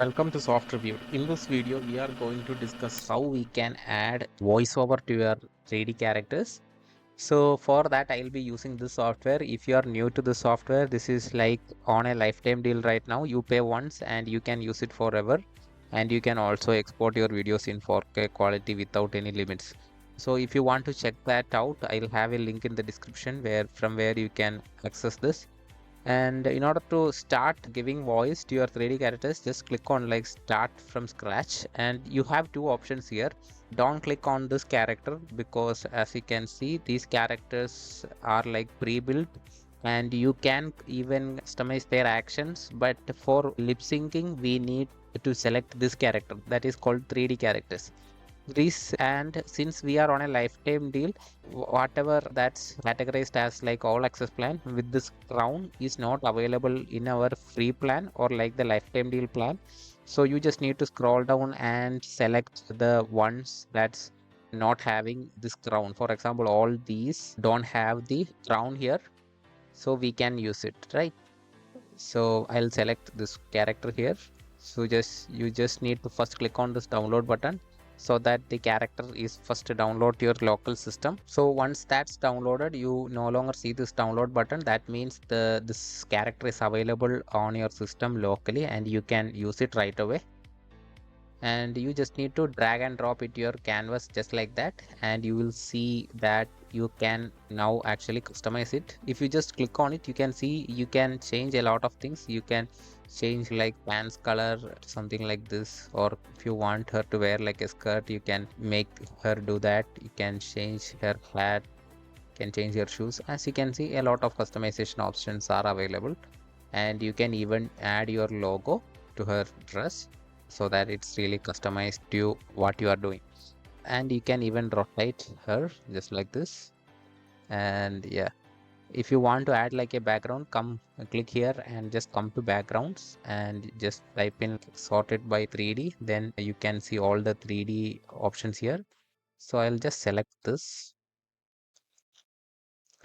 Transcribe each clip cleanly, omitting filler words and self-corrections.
Welcome to Soft Review. In this video, we are going to discuss how we can add voiceover to your 3D characters. So for that, I'll be using this software. If you are new to the software, this is like on a lifetime deal right now. You pay once and you can use it forever. And you can also export your videos in 4K quality without any limits. So if you want to check that out, I'll have a link in the description from where you can access this. And in order to start giving voice to your 3D characters, just click on like start from scratch, and you have two options here. Don't click on this character because as you can see, these characters are like pre-built and you can even customize their actions, but for lip syncing we need to select this character that is called 3D characters. And since we are on a lifetime deal, whatever that's categorized as like all access plan with this crown is not available in our free plan or like the lifetime deal plan. So you just need to scroll down and select the ones that's not having this crown. For example, all these don't have the crown here, so we can use it, right? So I'll select this character here. So you just need to first click on this download button so that the character is first download to your local system. So once that's downloaded, you no longer see this download button. That means this character is available on your system locally and you can use it right away. And you just need to drag and drop it to your canvas just like that, and you will see that you can now actually customize it. If you just click on it, you can see you can change a lot of things. You can change like pants color, something like this, or if you want her to wear like a skirt, you can make her do that. You can change her hat, can change your shoes. As you can see, a lot of customization options are available, and you can even add your logo to her dress so that it's really customized to what you are doing. And you can even rotate her just like this. And yeah, if you want to add like a background, come click here and just come to backgrounds and just type in sorted by 3D. Then you can see all the 3D options here. So I'll just select this.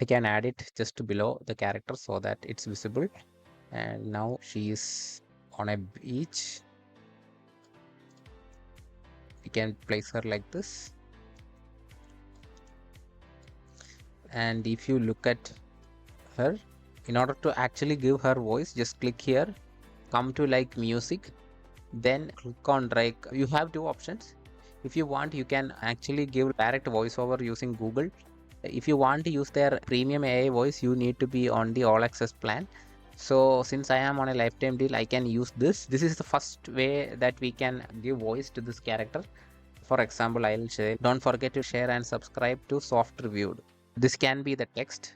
I can add it just below the character so that it's visible. And now she is on a beach. We can place her like this. And if you look at her, in order to actually give her voice, just click here, come to like music, then click on like, you have two options. If you want, you can actually give direct voiceover using Google. If you want to use their premium AI voice, you need to be on the all access plan. So since I am on a lifetime deal, I can use this. This is the first way that we can give voice to this character. For example, I'll say, don't forget to share and subscribe to Soft Reviewed. This can be the text.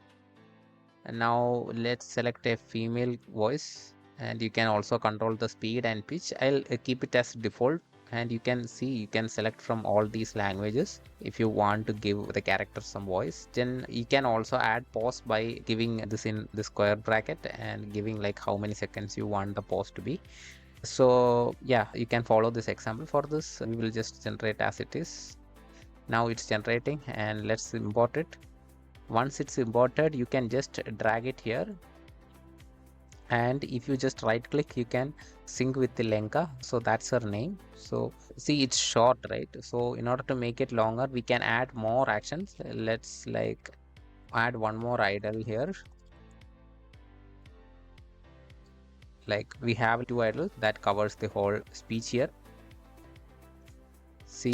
And now let's select a female voice, and you can also control the speed and pitch. I'll keep it as default, and you can see you can select from all these languages. If you want to give the character some voice, then you can also add pause by giving this in the square bracket and giving like how many seconds you want the pause to be. So yeah, you can follow this example. For this, we will just generate as it is. Now it's generating, and let's import it. Once it's imported, you can just drag it here, and if you just right click, you can sync with the Lenka. So that's her name. So see, it's short, right? So in order to make it longer, we can add more actions. Let's like add one more idle here. Like we have two idle that covers the whole speech here. See,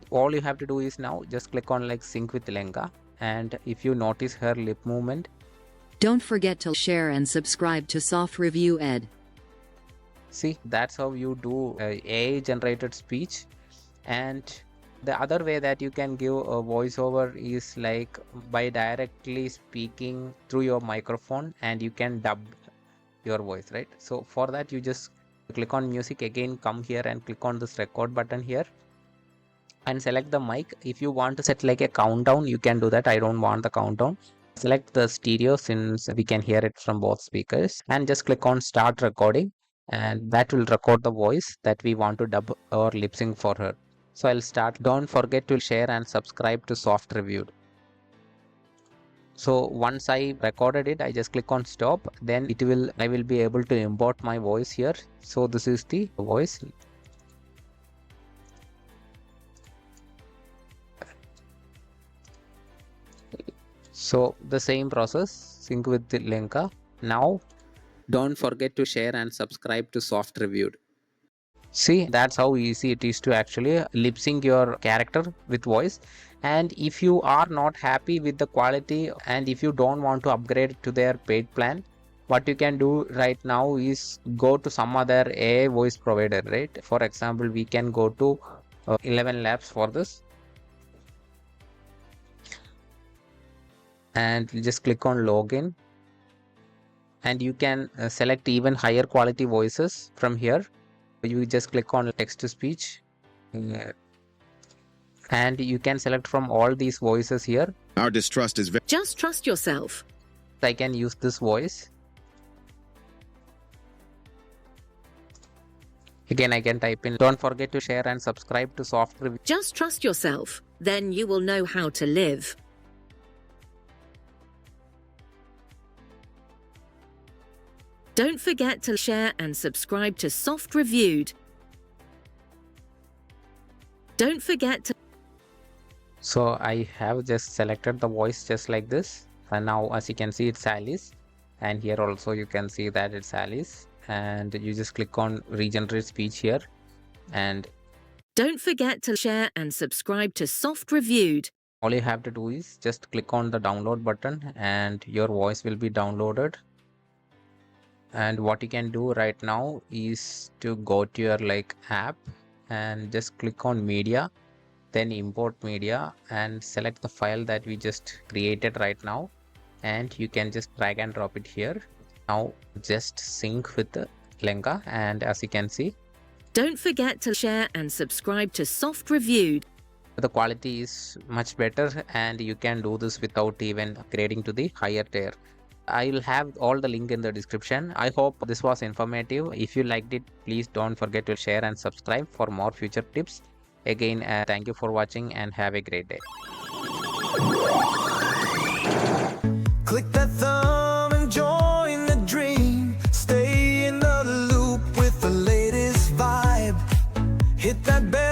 all you have to do is now just click on like sync with Lenka, and if you notice her lip movement, don't forget to share and subscribe to Soft Review Ed. See, that's how you do AI generated speech. And the other way that you can give a voiceover is like by directly speaking through your microphone, and you can dub your voice, right? So for that, you just click on music again, come here and click on this record button here and select the mic. If you want to set like a countdown, you can do that. I don't want the countdown. Select the stereo since we can hear it from both speakers, and just click on start recording, and that will record the voice that we want to dub or lip sync for her. So I'll start. Don't forget to share and subscribe to Soft Reviewed. So once I recorded it, I just click on stop, then I will be able to import my voice here. So this is the voice. So the same process, sync with the Lenka. Now don't forget to share and subscribe to Soft Reviewed. See, that's how easy it is to actually lip sync your character with voice. And if you are not happy with the quality and if you don't want to upgrade to their paid plan, what you can do right now is go to some other AI voice provider, right? For example, we can go to ElevenLabs for this, and just click on login, and you can select even higher quality voices from here. You just click on text to speech, and you can select from all these voices here. Our distrust is very. Just trust yourself. I can use this voice. Again, I can type in. Don't forget to share and subscribe to Soft Review. Just trust yourself. Then you will know how to live. Don't forget to share and subscribe to Soft Reviewed. Don't forget to. So I have just selected the voice just like this, and now as you can see it's Alice, and here also you can see that it's Alice, and you just click on regenerate speech here, and Don't forget to share and subscribe to Soft Reviewed. all you have to do is just click on the download button and your voice will be downloaded. And what you can do right now is to go to your app and just click on media, then import media and select the file that we just created right now, and you can just drag and drop it here. Now just sync with the Lenka, and as you can see, Don't forget to share and subscribe to Soft Reviewed. the quality is much better, and you can do this without even upgrading to the higher tier. I will have all the link in the description. I hope this was informative. If you liked it, please don't forget to share and subscribe for more future tips. Again, thank you for watching and have a great day. Click that thumb and join the dream. Stay in the loop with the latest vibe. Hit that bell.